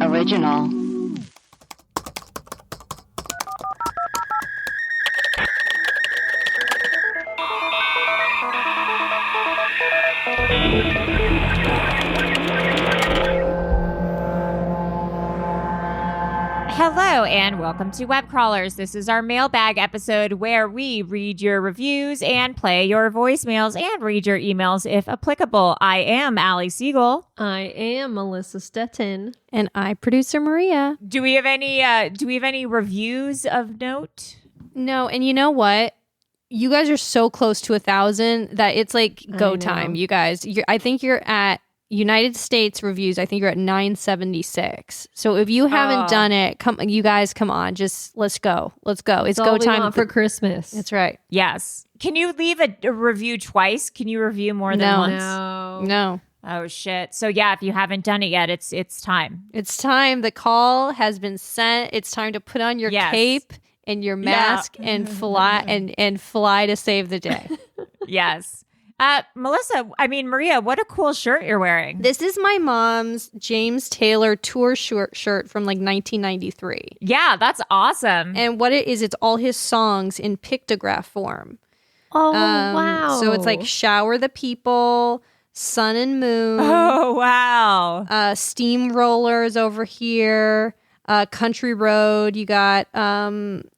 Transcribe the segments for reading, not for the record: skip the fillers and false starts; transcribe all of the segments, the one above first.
Original. Hello and welcome to Webcrawlers. This is our mailbag episode where we read your reviews and play your voicemails and read your emails if applicable. I am Allie Siegel. I am Melissa Stettin. And I, producer Maria. Do we have any reviews of note? No, and you know what? You guys are so close to 1,000 that it's like go time, you guys. I think you're at United States reviews. I think you're at 976. So if you haven't done it, come on, just let's go. It's go time for Christmas. That's right. Yes. Can you leave a review twice? Can you review more than once? No. Oh shit. So yeah, if you haven't done it yet, it's time. It's time. The call has been sent. It's time to put on your cape and your mask and fly and fly to save the day. Yes. Maria, what a cool shirt you're wearing. This is my mom's James Taylor tour shirt from like 1993. Yeah, that's awesome. And what it is, it's all his songs in pictograph form. Oh, wow. So it's like Shower the People, Sun and Moon. Oh, wow. Steamrollers over here. Country Road, you got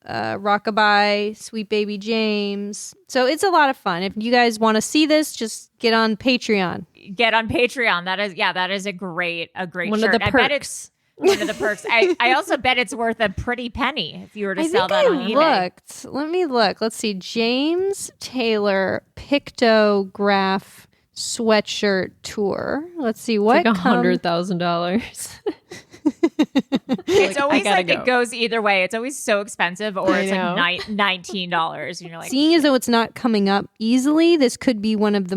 Rockabye, Sweet Baby James. So it's a lot of fun. If you guys want to see this, just get on Patreon. That is a great one shirt. Of the perks. I bet it's one of the perks. I also bet it's worth a pretty penny if you were to sell that on eBay. Let me look. Let's see. James Taylor Pictograph Sweatshirt Tour. Let's see what it's like $100,000. It's always like it goes either way. It's always so expensive, or it's like $19, and you're like, seeing as though it's not coming up easily, this could be one of the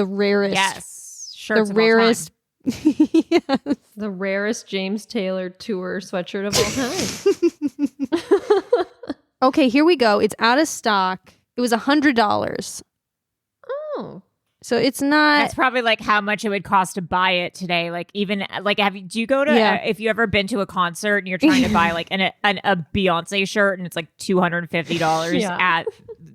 rarest shirts the rarest yes. The rarest James Taylor tour sweatshirt of all time. Okay, here we go. It's out of stock. It was $100. Oh. So it's not. That's probably like how much it would cost to buy it today. Like even like do you go to if you ever been to a concert and you're trying to buy like a Beyonce shirt and it's like $250 at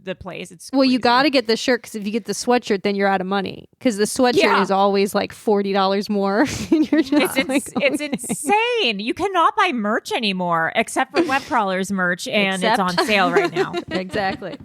the place? It's well, crazy. you got to get the shirt because if you get the sweatshirt, then you're out of money because the sweatshirt is always like $40 more. And you're just it's insane. You cannot buy merch anymore except for Webcrawlers merch, and it's on sale right now. Exactly.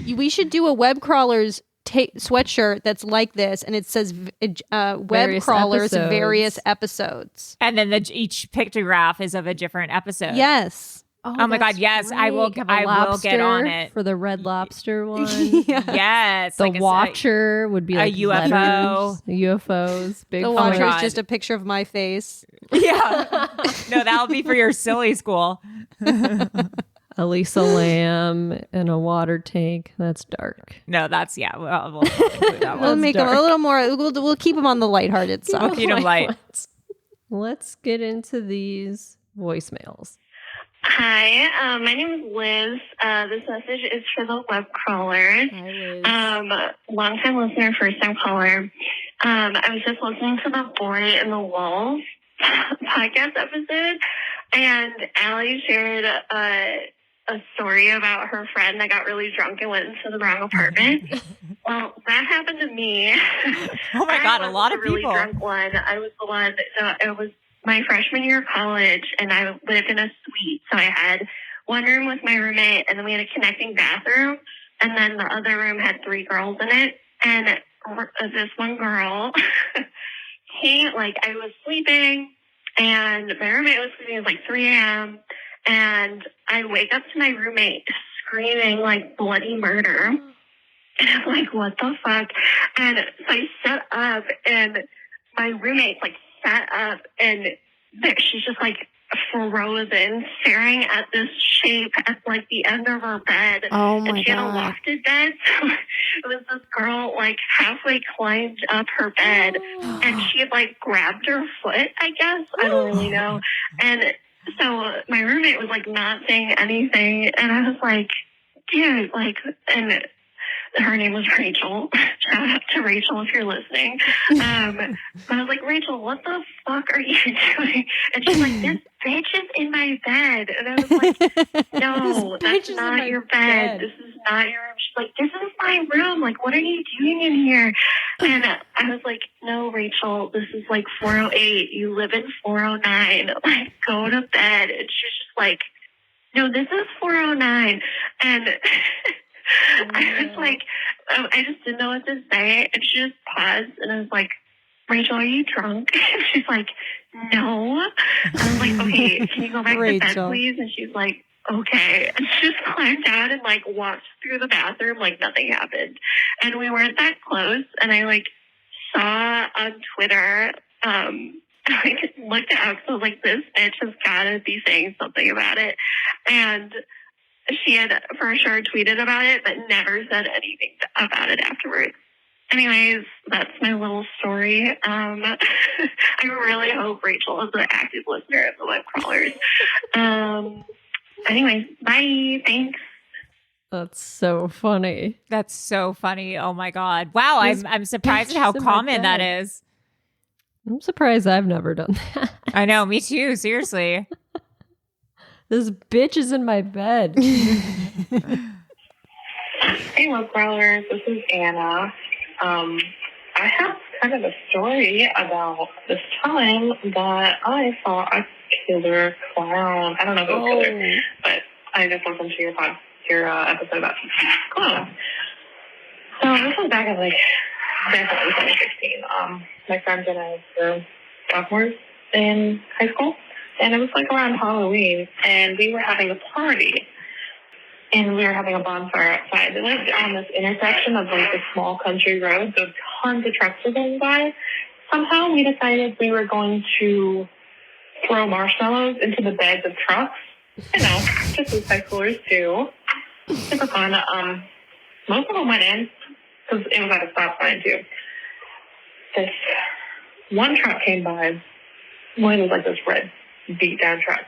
We should do a Webcrawlers sweatshirt that's like this, and it says Webcrawlers various episodes, and then each pictograph is of a different episode. Yes. Oh my god, yes. Great. I will get on it for the Red Lobster one. Yes. The Watcher would be like a UFO. UFOs. Big the Watcher is just a picture of my face. Yeah. No, that'll be for your silly school. Elisa Lamb in a water tank. That's dark. No, that's we'll include that one. We'll make them a little more. We'll keep them on the lighthearted side. We'll keep them light. Let's get into these voicemails. Hi, my name is Liz. This message is for the web crawlers. Hi, Liz. Long-time listener, first-time caller. I was just listening to the Boy in the Walls podcast episode, and Allie shared a story about her friend that got really drunk and went into the wrong apartment. Well, that happened to me. Oh my God, a lot of really people. Drunk one. I was the one. So it was my freshman year of college, and I lived in a suite. So I had one room with my roommate, and then we had a connecting bathroom, and then the other room had 3 girls in it. And this one girl came, like, I was sleeping, and my roommate was sleeping. It was like 3 a.m., and I wake up to my roommate screaming, like, bloody murder. And I'm like, what the fuck? And so I sat up, and my roommate, like, sat up, and she's just, like, frozen, staring at this shape at, like, the end of her bed. Oh, my And she had a God. lofted bed, so it was this girl, like, halfway climbed up her bed, and she had, like, grabbed her foot, I guess. I don't really know. And so my roommate was, like, not saying anything, and I was like, dude, like, and her name was Rachel. Shout out to Rachel if you're listening. But I was like, Rachel, what the fuck are you doing? And she's like, this bitch is in my bed. And I was like, no, that's not your bed. This is not your room. She's like, this is my room. Like, what are you doing in here? And I was like, no, Rachel, this is like 408. You live in 409. Like, go to bed. And she was just like, no, this is 409. And I was like, I just didn't know what to say. And she just paused. And I was like, Rachel, are you drunk? And she's like, no. And I was like, okay, can you go back to bed, please? And she's like, okay. And she just climbed out and like walked through the bathroom like nothing happened. And we weren't that close. And I like saw on Twitter, I looked it up. So like, this bitch has got to be saying something about it. And she had for sure tweeted about it, but never said anything about it afterwards. Anyways, that's my little story. I really hope Rachel is an active listener of the Web Crawlers. Anyways, bye. Thanks. That's so funny. That's so funny. Oh my God. Wow. I'm surprised at how common that is. I'm surprised I've never done that. I know. Me too. Seriously. This bitch is in my bed. Hey, Web Crawlers. This is Anna. I have kind of a story about this time that I saw a killer clown. I don't know if it was killer, but I just listened to your episode about clowns. So this was back in like definitely 2016. My friends and I were sophomores in high school, and it was like around Halloween, and we were having a party. And we were having a bonfire outside. It lived on this intersection of like a small country road, so tons of trucks were going by. Somehow we decided we were going to throw marshmallows into the beds of trucks. You know, just as high schoolers do. Super fun. Most of them went in because it was at a stop sign too. This one truck came by. Well, it was like this red beat down truck.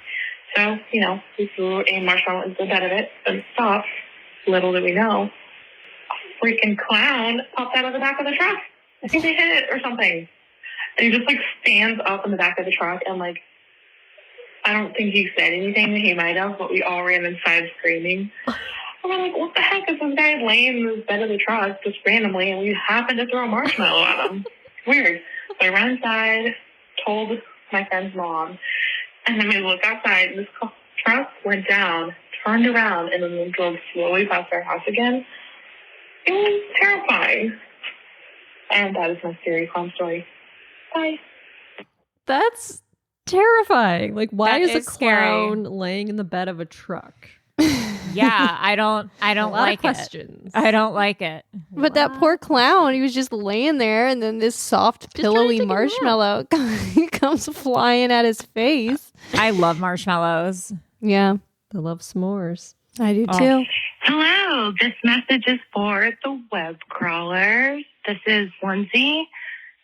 So, you know, we threw a marshmallow into the bed of it, but it stopped. Little did we know, a freaking clown popped out of the back of the truck. I think they hit it or something. And he just, like, stands up in the back of the truck and, like, I don't think he said anything. He might have, but we all ran inside screaming. And we're like, what the heck is this guy laying in the bed of the truck just randomly, and we happened to throw a marshmallow at him? Weird. So I ran inside, told my friend's mom, and then we looked outside, and this truck went down, turned around, and then drove slowly past our house again. It was terrifying. And that is my scary clown story. Bye. That's terrifying. Like, why is a clown scary. laying in the bed of a truck? Yeah, I don't like questions. it. I don't like it. But that poor clown, he was just laying there, and then this soft, pillowy marshmallow comes flying at his face. I love marshmallows. Yeah. I love s'mores. I do too. Hello, this message is for the Web Crawlers. This is Lindsay.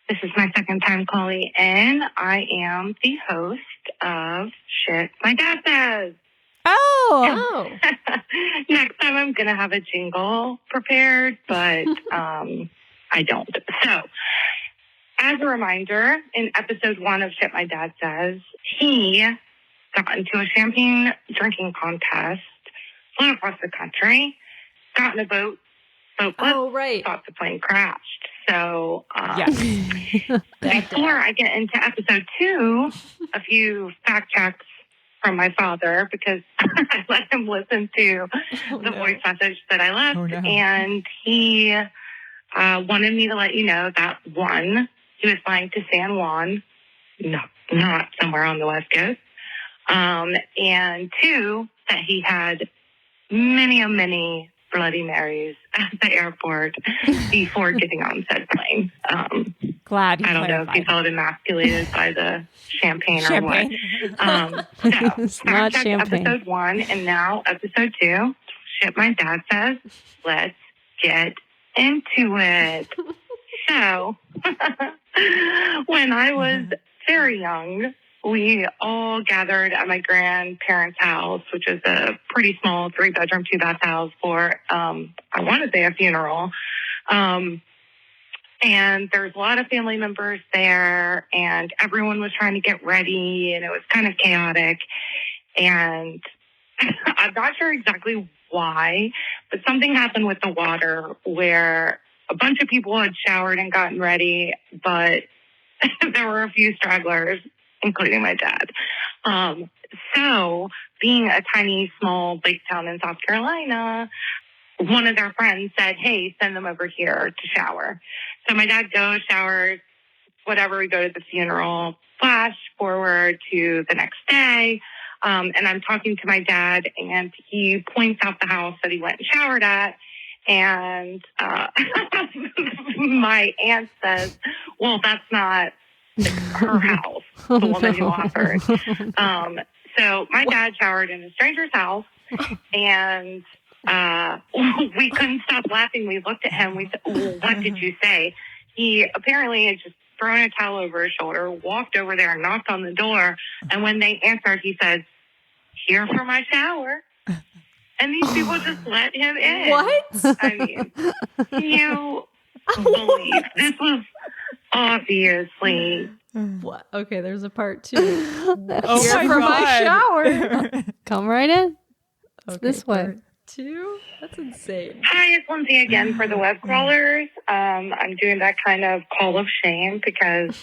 This is my second time calling in. I am the host of Shit My Dad Says. Oh. Next time I'm going to have a jingle prepared, but I don't. So, as a reminder, in episode 1 of Shit My Dad Says, he got into a champagne drinking contest, flew across the country, got in a boat flipped, thought the plane crashed. So, before I get into episode 2, a few fact checks from my father, because I let him listen to the voice message that I left, and he wanted me to let you know that 1, he was flying to San Juan, not somewhere on the West Coast, and 2, that he had many Bloody Marys at the airport before getting on said plane. Glad you I don't know if he felt emasculated by the champagne or what. So, not check champagne. episode 1, and now episode 2. Shit My Dad Says. Let's get into it. So, when I was very young, we all gathered at my grandparents' house, which is a pretty small 3-bedroom, 2-bath house for, I want to say a funeral. And there's a lot of family members there, and everyone was trying to get ready, and it was kind of chaotic. And I'm not sure exactly why, but something happened with the water where a bunch of people had showered and gotten ready, but there were a few stragglers, including my dad. So being a tiny, small lake town in South Carolina, one of their friends said, hey, send them over here to shower. So my dad goes, showers, whatever, we go to the funeral. Flash forward to the next day, and I'm talking to my dad, and he points out the house that he went and showered at, and my aunt says, well, that's not her house, the woman who offered. So my dad showered in a stranger's house, and we couldn't stop laughing. We looked at him. We said, well, what did you say? He apparently had just thrown a towel over his shoulder, walked over there and knocked on the door. And when they answered, he said, here for my shower. And these people just let him in. What? I mean, you believe this was obviously... What? Okay, there's a part 2. Oh Here my for God. my shower. Come right in. Okay, This way. part 2? That's insane. Hi, it's Lindsay again for the web crawlers. I'm doing that kind of call of shame because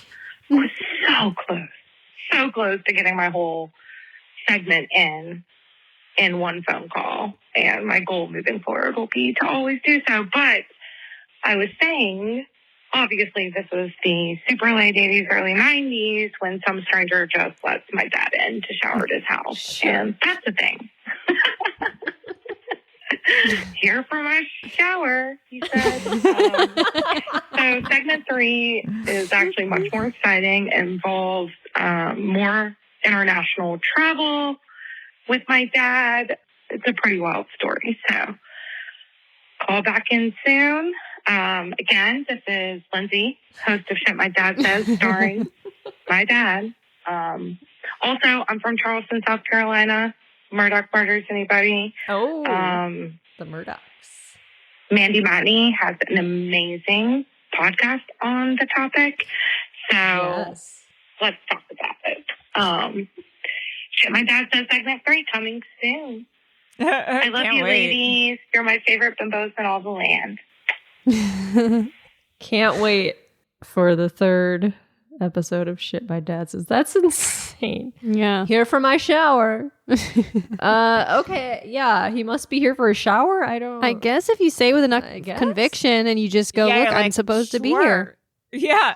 I was so close to getting my whole segment in one phone call. And my goal moving forward will be to always do so. But I was saying, obviously, this was the super late 80s, early 90s when some stranger just lets my dad in to shower at his house. Sure. And that's the thing. Here for my shower, he said. So segment 3 is actually much more exciting. It involves more international travel with my dad. It's a pretty wild story. So call back in soon. Again, this is Lindsay, host of Shit My Dad Says, starring my dad. Also, I'm from Charleston, South Carolina. Murdoch Murders, anybody? Oh, The Murdochs. Mandy Matney has an amazing podcast on the topic. So let's talk about it. Shit My Dad Says segment 3 coming soon. I love you, ladies. You're my favorite bimbos in all the land. Can't wait for the 3rd episode of Shit My Dad Says. That's insane. Yeah. Here for my shower. Okay, yeah, he must be here for a shower. I guess if you say with enough conviction and you just go, look, like, I'm supposed to be here. Yeah.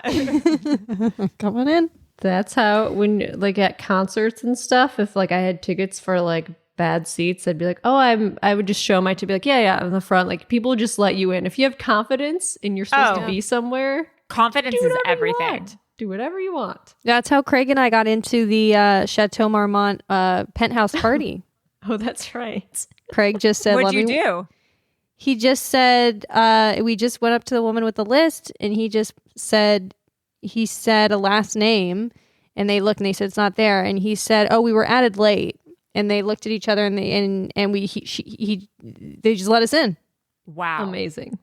Come on in. That's how, when like at concerts and stuff, if like I had tickets for like bad seats, I'd be like, oh, I would just show my to be like, yeah, in the front. Like people just let you in. If you have confidence and you're supposed to be somewhere, confidence is everything. Do whatever you want. That's how Craig and I got into the Chateau Marmont penthouse party. Oh, that's right. Craig just said, What'd you do? He just said, we just went up to the woman with the list and he said a last name and they looked and they said, it's not there. And he said, oh, we were added late. And they looked at each other and they just let us in. Wow. Amazing.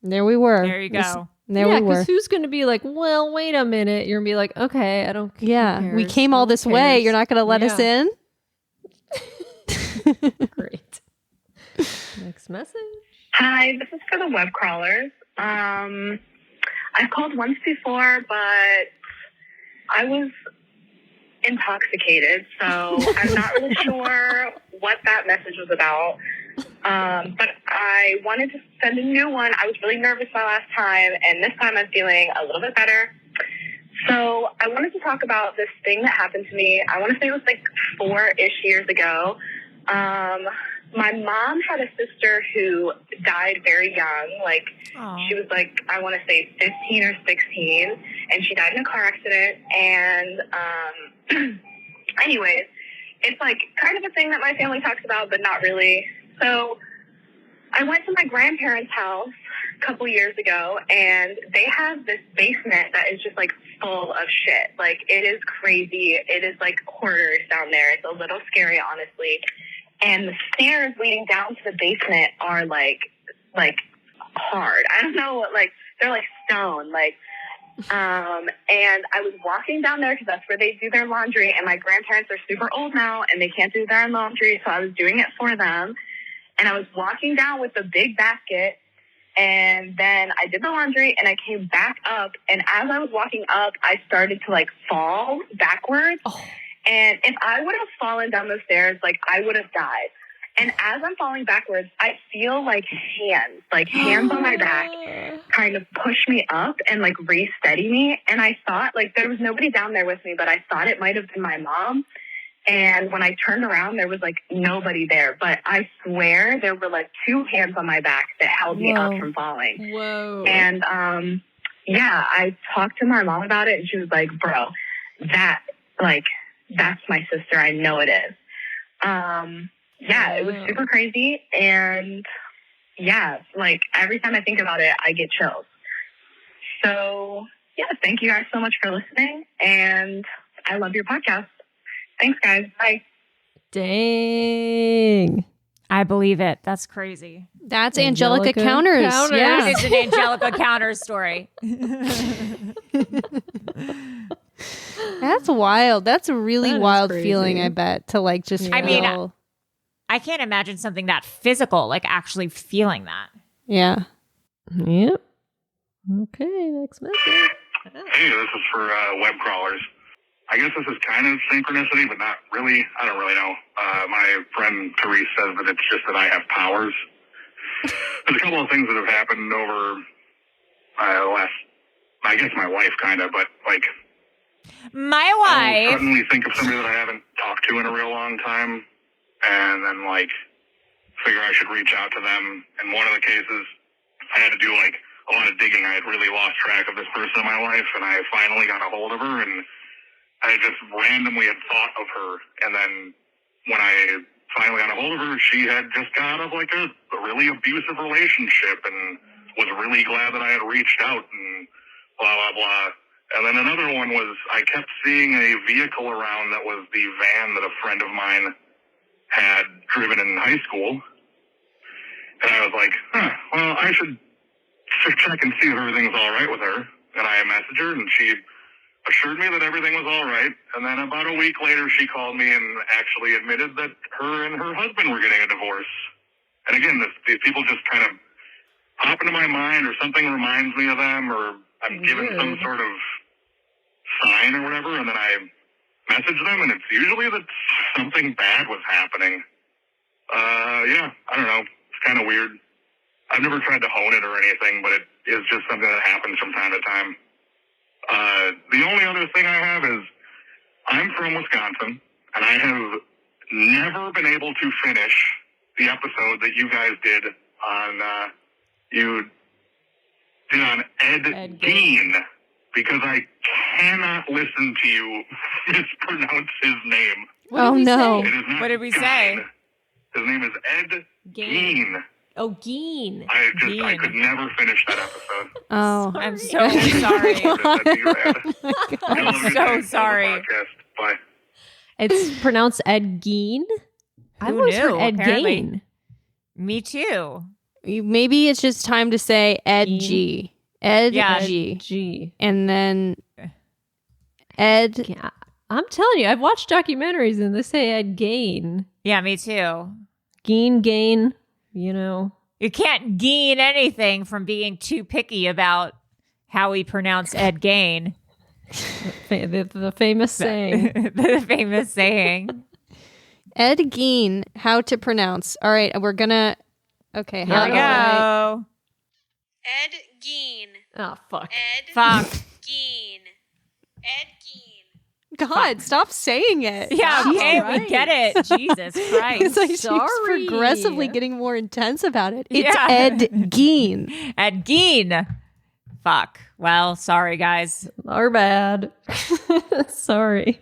And there we were. There you go. There we were. Because who's going to be like, well, wait a minute. You're going to be like, okay, I don't care. Yeah, we came all this way. You're not going to let us in? Great. Next message. Hi, this is for the web crawlers. I've called once before, but I was intoxicated, so I'm not really sure what that message was about. But I wanted to send a new one. I was really nervous my last time, and this time I'm feeling a little bit better. So I wanted to talk about this thing that happened to me. I want to say it was like 4-ish years ago. My mom had a sister who died very young. Like, she was like, I want to say 15 or 16, and she died in a car accident. And anyways, it's like kind of a thing that my family talks about, but not really. So I went to my grandparents' house couple years ago, and they have this basement that is just like full of shit. Like, it is crazy. It is like hoarders down there. It's a little scary, honestly. And the stairs leading down to the basement are like hard. I don't know what, like, they're like stone. Like, and I was walking down there because that's where they do their laundry. And my grandparents are super old now and they can't do their own laundry. So I was doing it for them. And I was walking down with a big basket. And then I did the laundry and I came back up. And as I was walking up, I started to like fall backwards. Oh. And if I would have fallen down the stairs, like, I would have died. And as I'm falling backwards, I feel like hands on my back kind of push me up and like re-steady me. And I thought, like, there was nobody down there with me, but I thought it might have been my mom. And when I turned around, there was like nobody there. But I swear there were like two hands on my back that held me up from falling. Whoa. And I talked to my mom about it and she was like, bro, that's my sister. I know it is. It was super crazy. And like, every time I think about it, I get chills. So thank you guys so much for listening. And I love your podcast. Thanks, guys. Bye. Dang. I believe it. That's crazy. That's Angelica Counters. Yeah. It's an Angelica Counters story. That's wild. That's a really wild feeling, I bet, to like just feel. I mean, I can't imagine something that physical, like actually feeling that. Yeah. Yep. Okay, next message. Hey, this is for web crawlers. I guess this is kind of synchronicity, but not really. I don't really know. My friend Therese says that it's just that I have powers. There's a couple of things that have happened over I guess my wife kind of, but like, my wife. I'll suddenly think of somebody that I haven't talked to in a real long time, and then like figure I should reach out to them. In one of the cases, I had to do like a lot of digging. I had really lost track of this person in my life, and I finally got a hold of her, and I just randomly had thought of her. And then when I finally got a hold of her, she had just got out of like a really abusive relationship and was really glad that I had reached out and blah, blah, blah. And then another one was I kept seeing a vehicle around that was the van that a friend of mine had driven in high school. And I was like, well, I should check and see if everything's all right with her. And I messaged her, and she assured me that everything was all right. And then about a week later, she called me and actually admitted that her and her husband were getting a divorce. And again, these people just kind of pop into my mind, or something reminds me of them, or I'm given some sort of sign or whatever, and then I message them, and it's usually that something bad was happening. I don't know. It's kind of weird. I've never tried to hone it or anything, but it is just something that happens from time to time. The only other thing I have is I'm from Wisconsin, and I have never been able to finish the episode that you guys did on Ed Gein, because I cannot listen to you mispronounce his name. Oh, no. What did we say? His name is Ed Gein. Oh, Gein. I could never finish that episode. Oh, I'm so sorry. That'd be rad. I'm so sorry. Bye. It's pronounced Ed Gein. I've always heard Ed Gein. Me too. Maybe it's just time to say Ed G. Ed G. And then Ed. Yeah, I'm telling you, I've watched documentaries and they say Ed Gein. Yeah, me too. Gain. You know, you can't gain anything from being too picky about how we pronounce Ed Gein. The famous saying. The famous saying. Ed Gein, how to pronounce. All right, we're gonna. Okay, here we go. Ed Gein. Oh, fuck. Ed Gein. Ed Gein. God, stop saying it. Yeah, okay, we get it. Jesus Christ. It's like Sorry. she's progressively getting more intense about it. It's Ed Gein. Ed Gein. Fuck. Well, sorry, guys. Our bad. Sorry.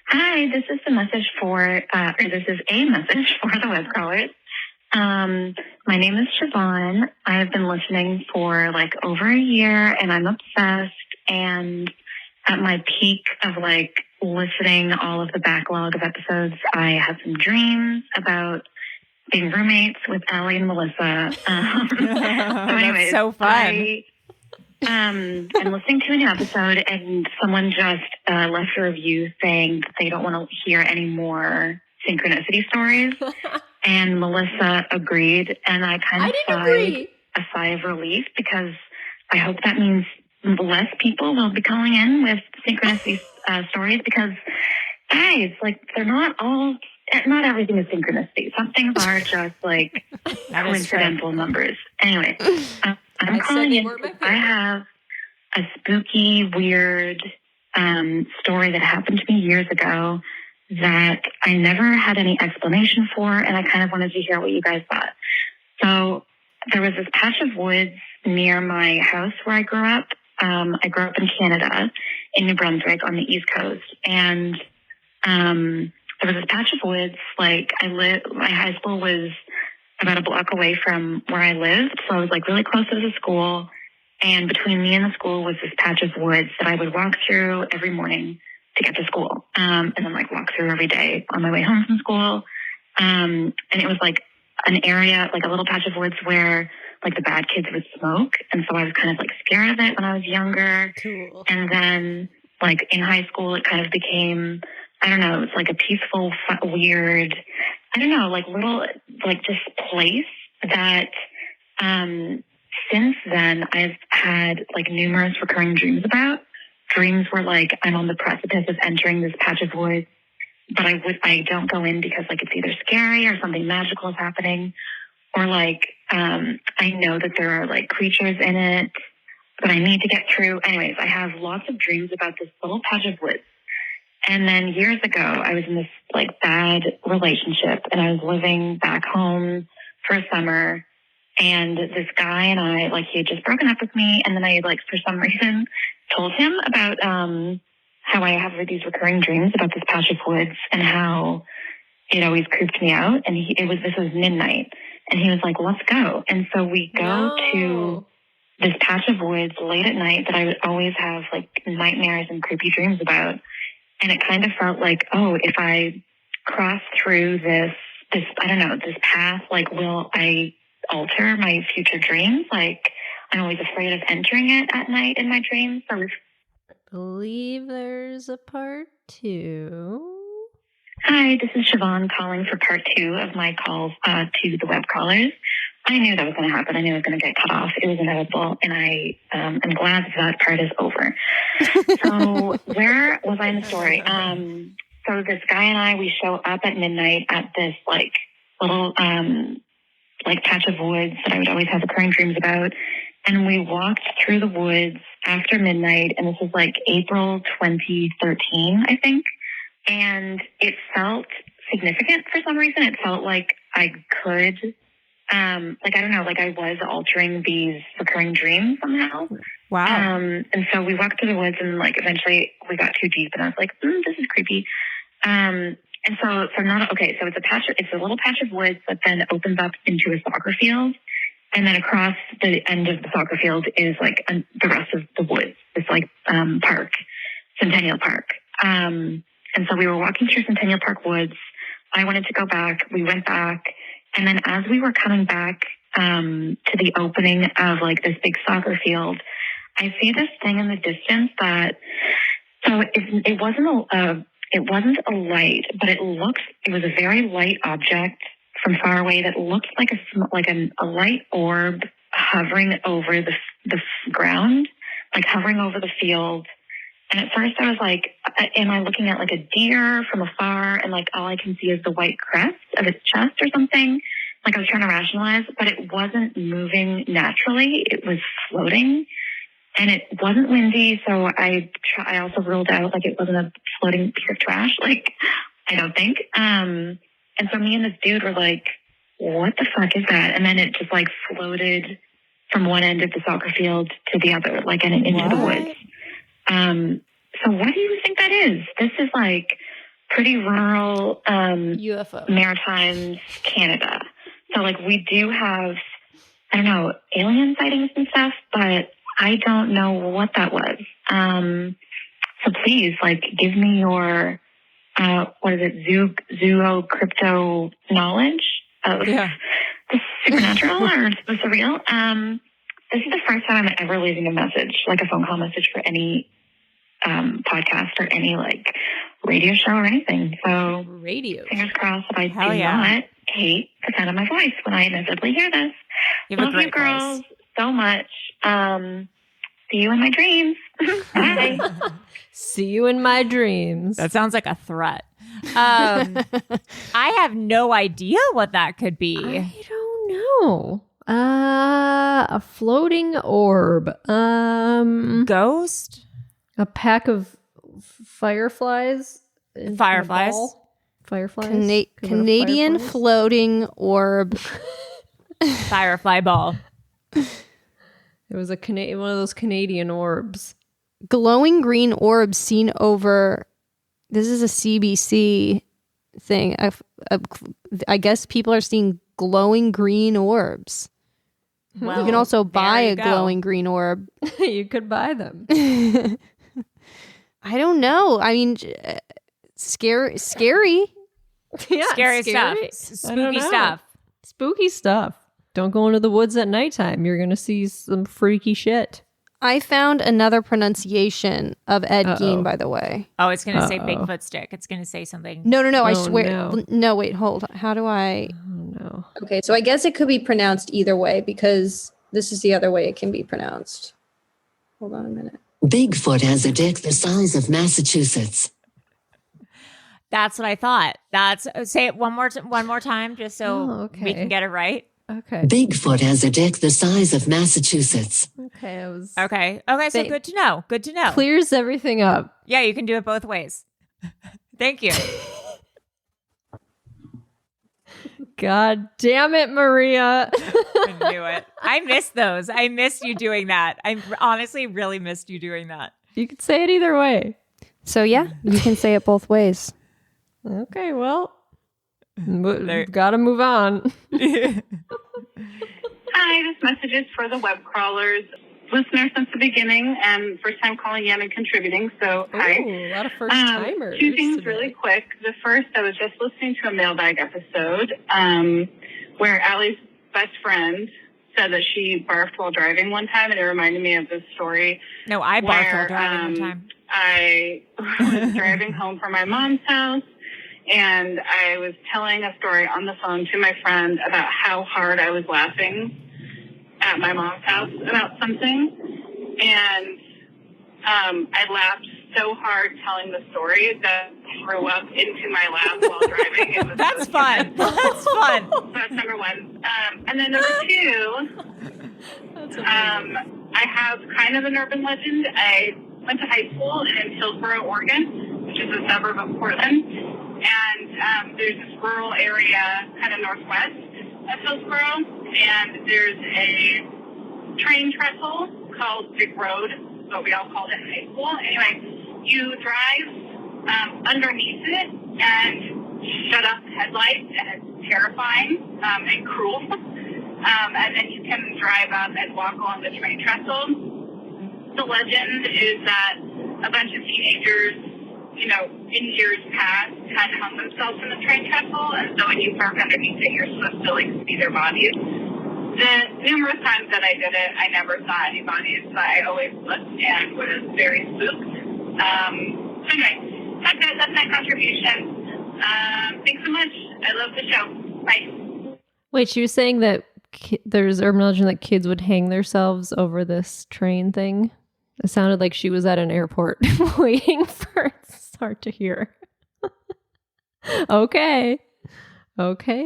Hi, this is a message for the web crawlers. My name is Siobhan. I've been listening for like over a year and I'm obsessed. And at my peak of like listening all of the backlog of episodes, I had some dreams about being roommates with Allie and Melissa. So anyways, That's so fun. I'm listening to an episode and someone just left a review saying that they don't want to hear any more synchronicity stories. And Melissa agreed. And I kind of sighed a sigh of relief because I hope that means less people will be calling in with synchronicity stories because, guys, like, they're not everything is synchronicity. Some things are just like coincidental numbers. Anyway, I'm calling in. I have a spooky, weird story that happened to me years ago that I never had any explanation for, and I kind of wanted to hear what you guys thought. So there was this patch of woods near my house where I grew up. I grew up in Canada, in New Brunswick on the East Coast, and there was this patch of woods. Like my high school was about a block away from where I lived, so I was like really close to the school. And between me and the school was this patch of woods that I would walk through every morning to get to school, and then like walk through every day on my way home from school. And it was like an area, like a little patch of woods where like the bad kids would smoke. And so I was kind of like scared of it when I was younger. Cool. And then like in high school, it kind of became, I don't know, it's like a peaceful, weird, I don't know, like little, like just place that, since then I've had like numerous recurring dreams about. Dreams where like I'm on the precipice of entering this patch of woods, but I don't go in because like it's either scary or something magical is happening, or like I know that there are like creatures in it, but I need to get through. Anyways, I have lots of dreams about this little patch of woods. And then years ago, I was in this like bad relationship, and I was living back home for a summer. And this guy and I, like, he had just broken up with me, and then I like for some reason told him about how I have these recurring dreams about this patch of woods and how it always creeped me out. And this was midnight, and he was like, "Let's go." And so we go to this patch of woods late at night that I would always have like nightmares and creepy dreams about. And it kind of felt like, oh, if I cross through this I don't know, this path, like, will I alter my future dreams? Like, I'm always afraid of entering it at night in my dreams. So I believe there's a part 2. Hi, this is Siobhan calling for part 2 of my calls to the web crawlers. I knew that was going to happen. I knew it was going to get cut off. It was inevitable, and I am glad that part is over. So where was I in the story? So this guy and I, we show up at midnight at this like little like patch of woods that I would always have recurring dreams about. And we walked through the woods after midnight, and this was like April 2013, I think. And it felt significant for some reason. It felt like I could, like, I don't know, like I was altering these recurring dreams somehow. Wow. And so we walked through the woods, and like eventually we got too deep, and I was like, this is creepy. And so it's a little patch of woods that then opens up into a soccer field. And then across the end of the soccer field is like the rest of the woods. It's like park, Centennial Park. And so we were walking through Centennial Park woods. I wanted to go back. We went back. And then as we were coming back to the opening of like this big soccer field, I see this thing in the distance that, so it wasn't a light, but it was a very light object from far away that looked like a light orb hovering over the ground, like hovering over the field. And at first I was like, am I looking at like a deer from afar? And like all I can see is the white crest of its chest or something. Like I was trying to rationalize, but it wasn't moving naturally. It was floating, and it wasn't windy. So I also ruled out like it wasn't a floating piece of trash. Like, I don't think. And so me and this dude were like, what the fuck is that? And then it just like floated from one end of the soccer field to the other, like into the woods. So what do you think that is? This is like pretty rural UFO. Maritimes, Canada. So, like, we do have, I don't know, alien sightings and stuff, but I don't know what that was. So please, like, give me your, what is it, zoo crypto knowledge of the supernatural or the surreal. This is the first time I'm ever leaving a message, like a phone call message for any podcast or any, like, radio show or anything. So fingers crossed that I do not hate the sound of my voice when I inevitably hear this. You have Love a great you girls voice. so much. See you in my dreams. Bye. See you in my dreams. That sounds like a threat. I have no idea what that could be. I don't know. A floating orb. Ghost? A pack of fireflies. Fireflies? Fireflies. Canadian fireflies? floating orb. Firefly ball. It was one of those Canadian orbs. Glowing green orb seen over. This is a CBC thing. I guess people are seeing glowing green orbs. Well, you can also buy there you a go. glowing green orb. You could buy them. I don't know. I mean, scary. Yeah, Scary it's stuff. I don't Spooky know. stuff. Spooky stuff. Don't go into the woods at nighttime. You're going to see some freaky shit. I found another pronunciation of Ed Gein, by the way. Oh, it's going to say Bigfoot stick. It's going to say something. No, I Oh, swear. no. No, wait, hold. How do I? Oh, no. Okay, so I guess it could be pronounced either way because this is the other way it can be pronounced. Hold on a minute. Bigfoot has a dick the size of Massachusetts. That's what I thought. Say it one more time, just so we can get it right. Okay. Bigfoot has a dick the size of Massachusetts. Okay. Okay. So good to know. Good to know. Clears everything up. Yeah, you can do it both ways. Thank you. God damn it, Maria. I knew it. I missed those. I missed you doing that. I honestly really missed you doing that. You could say it either way. So yeah, you can say it both ways. Okay, well, gotta move on. Hi, this message is for the web crawlers. Listener since the beginning and first time calling in and contributing. So hi. Ooh, a lot of first timers. Two things really quick. The first, I was just listening to a mailbag episode where Allie's best friend said that she barfed while driving one time, and it reminded me of this story. No, I barfed while driving one time. I was driving home from my mom's house, and I was telling a story on the phone to my friend about how hard I was laughing at my mom's house about something. And I laughed so hard telling the story that I threw up into my lap while driving. It was That's fun. That's fun. That's number one. And then number two, I have kind of an urban legend. I went to high school in Hillsboro, Oregon, which is a suburb of Portland. And there's this rural area kind of northwest of Hillsboro. And there's a train trestle called Big Road, what we all called it in high school. Anyway, you drive underneath it and shut off the headlights, and it's terrifying and cruel. And then you can drive up and walk along the train trestle. The legend is that a bunch of teenagers, in years past, had hung themselves in the train trestle, and so when you park underneath it, you're supposed to see their bodies. The numerous times that I did it, I never saw any bodies, but I always looked and was very spooked. So anyway, that's it. That's my contribution. Thanks so much. I love the show. Bye. Wait, she was saying that there's urban legend that kids would hang themselves over this train thing. It sounded like she was at an airport waiting for it. It's hard to hear. Okay,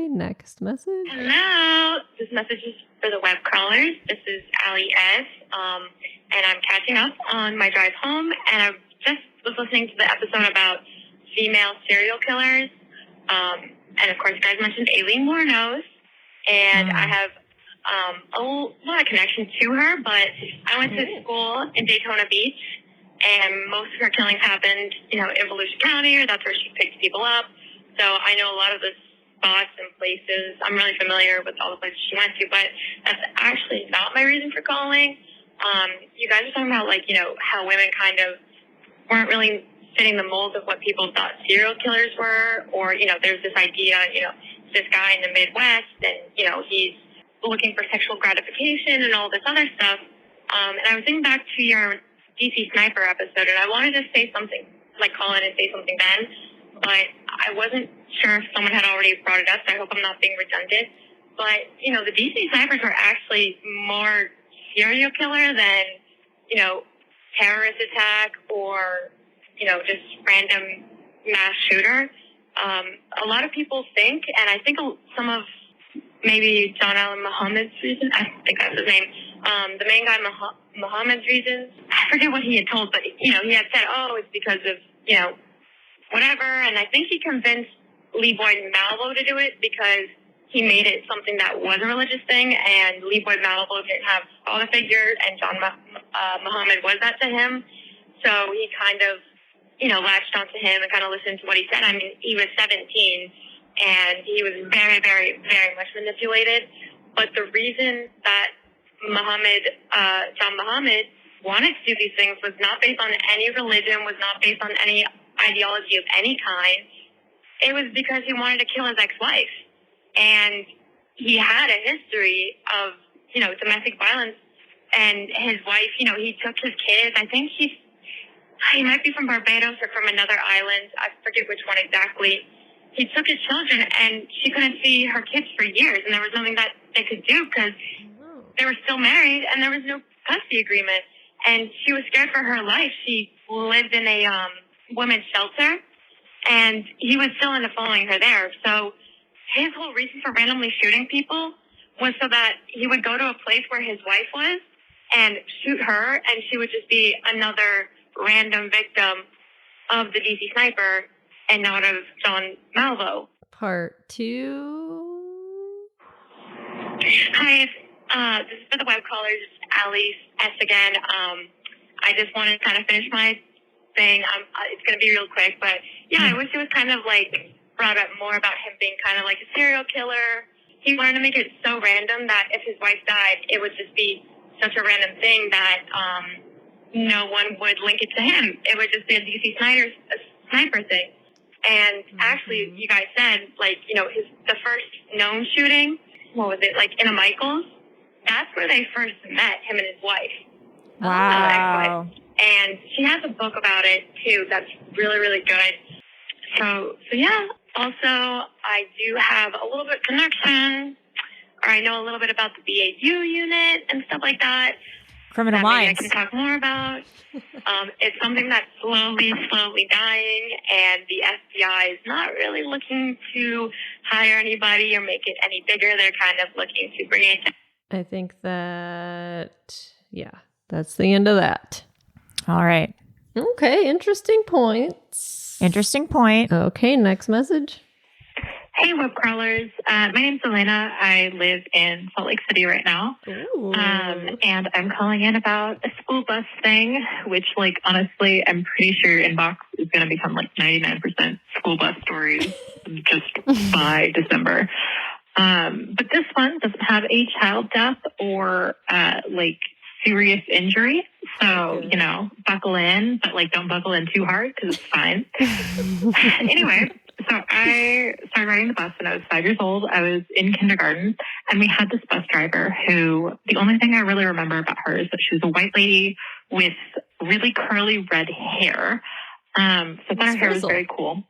next message. Hello. This message is for the web crawlers. This is Allie S. And I'm catching up on my drive home. And I just was listening to the episode about female serial killers. And of course, you guys mentioned Aileen Wuornos. And I have a lot of connection to her, but I went to school in Daytona Beach, and most of her killings happened, in Volusia County, or that's where she picked people up. So I know a lot of the spots and places. I'm really familiar with all the places she went to, but that's actually not my reason for calling. You guys are talking about, like, you know, how women kind of weren't really fitting the mold of what people thought serial killers were, or, you know, there's this idea, you know, this guy in the Midwest and, you know, he's looking for sexual gratification and all this other stuff. And I was thinking back to your DC Sniper episode, and I wanted to say something, like call in and say something then, but I wasn't sure if someone had already brought it up, so I hope I'm not being redundant. But, you know, the DC Snipers were actually more serial killer than, you know, terrorist attack or, you know, just random mass shooter. A lot of people think, and I think some of maybe John Allen Muhammad's reason, I think that's his name, the main guy Muhammad's reasons, I forget what he had told, but, you know, he had said, oh, it's because of, you know, whatever, and I think he convinced Lee Boyd Malvo to do it because he made it something that was a religious thing, and Lee Boyd Malvo didn't have father figure, and John Muhammad was that to him, so he kind of, you know, latched onto him and kind of listened to what he said. I mean, he was 17, and he was very, very, very much manipulated. But the reason that John Muhammad wanted to do these things was not based on any religion, was not based on any ideology of any kind. It was because he wanted to kill his ex-wife. And he had a history of, you know, domestic violence. And his wife, you know, he took his kids. I think he might be from Barbados or from another island. I forget which one exactly. He took his children, and she couldn't see her kids for years, and there was nothing that they could do because they were still married, and there was no custody agreement. And she was scared for her life. She lived in a women's shelter, and he was still into following her there. So his whole reason for randomly shooting people was so that he would go to a place where his wife was and shoot her, and she would just be another random victim of the DC Sniper and not of John Malvo. Part 2. Hi, this is for the web callers. It's Alice S again. I just wanted to kind of finish my thing. It's going to be real quick, but yeah, I wish it was kind of like brought up more about him being kind of like a serial killer. He wanted to make it so random that if his wife died, it would just be such a random thing that no one would link it to him. It would just be a DC Sniper thing. And actually, you guys said, like, you know, the first known shooting, what was it, like in a Michaels? That's where they first met, him and his wife. Wow. And she has a book about it, too, that's really, really good. So yeah. Also, I do have a little bit of connection, or I know a little bit about the BAU unit and stuff like that. Criminal Maybe Minds. I can talk more about. It's something that's slowly dying, and the FBI is not really looking to hire anybody or make it any bigger. They're kind of looking to bring it down. I think that, yeah, that's the end of that. All right. Okay, interesting points. Interesting point. Okay, next message. Hey, web crawlers. My name's Elena. I live in Salt Lake City right now. And I'm calling in about a school bus thing, which, like, honestly, I'm pretty sure your inbox is going to become like 99% school bus stories just by December. But this one doesn't have a child death or, like, serious injury. So, you know, buckle in, but, like, don't buckle in too hard because it's fine. Anyway. So I started riding the bus when I was 5 years old. I was in kindergarten, and we had this bus driver who, the only thing I really remember about her is that she was a white lady with really curly red hair. So I thought her hair was very cool.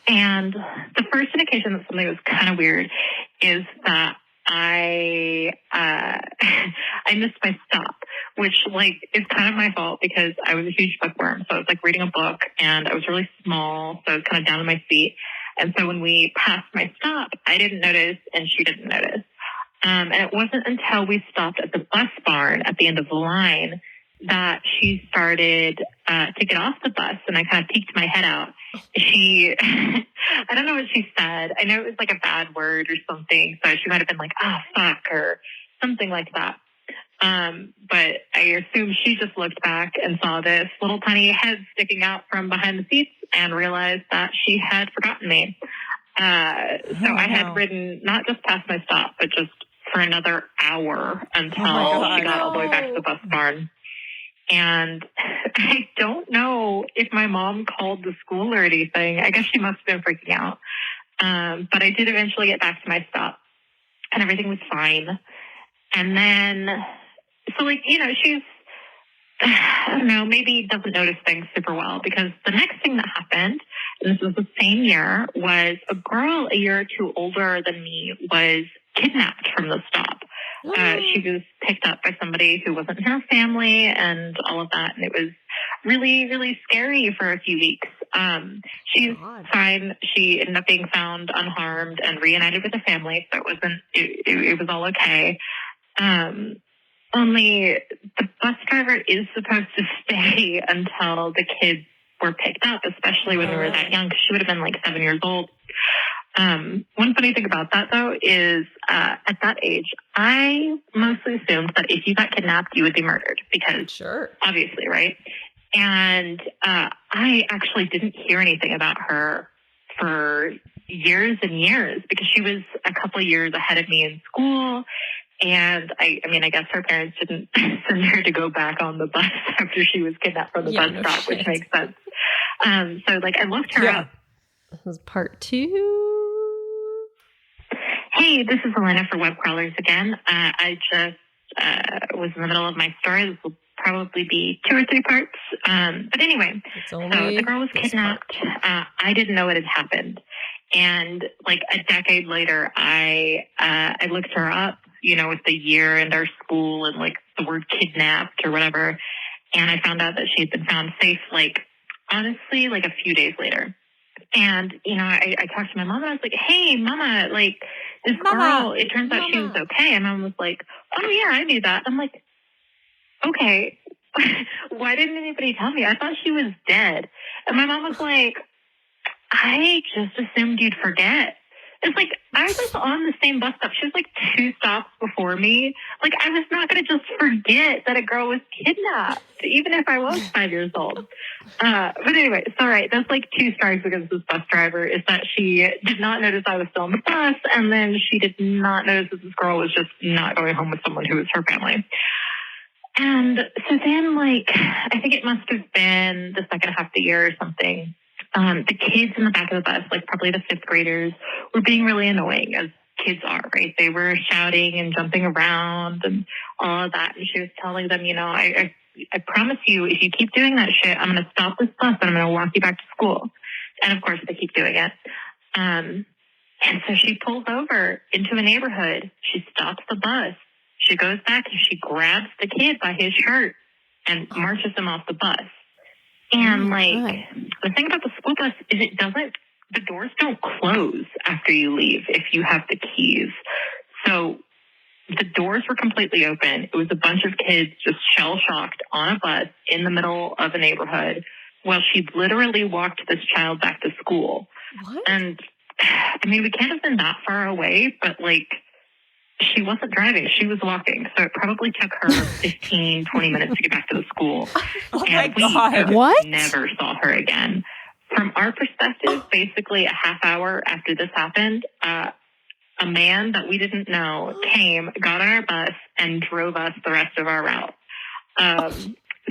And the first indication that something was kind of weird is that I missed my stop, which, like, is kind of my fault because I was a huge bookworm. So I was, like, reading a book, and I was really small, so I was kind of down on my feet. And so when we passed my stop, I didn't notice, and she didn't notice. And it wasn't until we stopped at the bus barn at the end of the line that she started to get off the bus, and I kind of peeked my head out. She, I don't know what she said. I know it was like a bad word or something, so she might have been like, oh, fuck, or something like that. But I assume she just looked back and saw this little tiny head sticking out from behind the seats and realized that she had forgotten me. So I had ridden not just past my stop, but just for another hour until she got all the way back to the bus barn. And I don't know if my mom called the school or anything. I guess she must have been freaking out. But I did eventually get back to my stop, and everything was fine. And then, so like, you know, she's, I don't know, maybe doesn't notice things super well, because the next thing that happened, and this was the same year, was a girl a year or two older than me was kidnapped from the stop. She was picked up by somebody who wasn't in her family and all of that. And it was really, really scary for a few weeks. She's fine. She ended up being found unharmed and reunited with the family. So it was all okay. Only the bus driver is supposed to stay until the kids were picked up, especially when we were that young, because she would have been like 7 years old. One funny thing about that, though, is at that age, I mostly assumed that if you got kidnapped, you would be murdered, because obviously, right? And I actually didn't hear anything about her for years and years, because she was a couple of years ahead of me in school. And I mean, I guess her parents didn't send her to go back on the bus after she was kidnapped from the bus stop, which makes sense. So, like, I looked her up. This was part 2. Hey, this is Elena for Web Crawlers again. I just was in the middle of my story. This will probably be 2 or 3 parts. But anyway, so the girl was kidnapped. I didn't know what had happened. And like a decade later, I looked her up, you know, with the year and our school and like the word kidnapped or whatever. And I found out that she had been found safe, like, honestly, like a few days later. And, you know, I talked to my mom and I was like, hey, Mama, like, this girl, it turns out she was okay. And Mom was like, oh, yeah, I knew that. I'm like, okay, why didn't anybody tell me? I thought she was dead. And my mom was like, I just assumed you'd forget. It's like, I was on the same bus stop. She was like 2 stops before me. Like, I was not going to just forget that a girl was kidnapped, even if I was 5 years old. But anyway, it's all right. That's like 2 strikes against this bus driver, is that she did not notice I was still on the bus, and then she did not notice that this girl was just not going home with someone who was her family. And so then, like, I think it must have been the second half of the year or something. The kids in the back of the bus, like probably the 5th graders, were being really annoying, as kids are, right? They were shouting and jumping around and all of that. And she was telling them, you know, I promise you, if you keep doing that shit, I'm going to stop this bus and I'm going to walk you back to school. And of course, they keep doing it. And so she pulls over into a neighborhood. She stops the bus. She goes back and she grabs the kid by his shirt and marches him off the bus. And like, the thing about the school bus is the doors don't close after you leave if you have the keys. So the doors were completely open. It was a bunch of kids just shell-shocked on a bus in the middle of a neighborhood while she literally walked this child back to school. What? And I mean, we can't have been that far away, but like, she wasn't driving. She was walking. So it probably took her 15, 20 minutes to get back to the school. Oh and my God. we never saw her again. From our perspective, basically a half hour after this happened, a man that we didn't know came, got on our bus, and drove us the rest of our route.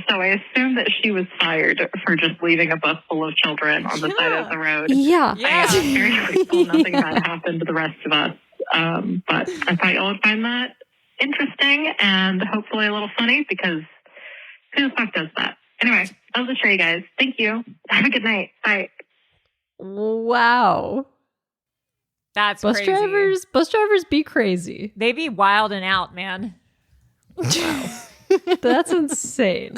So I assume that she was fired for just leaving a bus full of children on the side of the road. Yeah. I am very grateful nothing bad happened to the rest of us. But I thought y'all would find that interesting and hopefully a little funny, because who the fuck does that? Anyway, I'll just show you guys. Thank you. Have a good night. Bye. Wow. That's bus crazy. Bus drivers be crazy. They be wild and out, man. Wow. That's insane.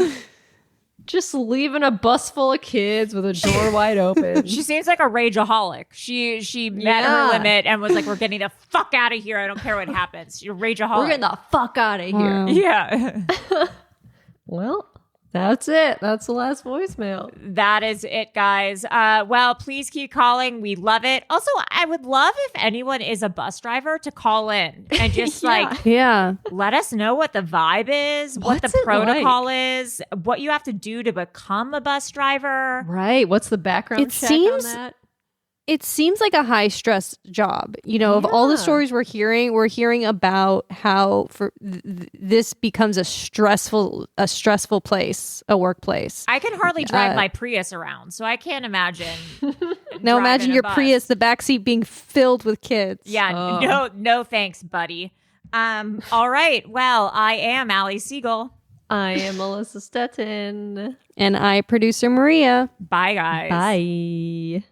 Just leaving a bus full of kids with a door wide open. She seems like a rageaholic. She met her limit and was like, we're getting the fuck out of here. I don't care what happens. She's a rageaholic. We're getting the fuck out of here. Wow. Yeah. Well, that's it. That's the last voicemail. That is it, guys. Well, please keep calling. We love it. Also, I would love if anyone is a bus driver to call in and just let us know what the vibe is, what the protocol is, what you have to do to become a bus driver. Right. What's the background check on that? it seems like a high stress job. Of all the stories we're hearing about how this becomes a stressful place, a workplace. I can hardly drive my Prius around, so I can't imagine. Now imagine your Prius, the backseat being filled with kids. Yeah, no thanks, buddy. All right. Well, I am Allie Siegel. I am Melissa Stettin. And I, producer Maria. Bye, guys. Bye.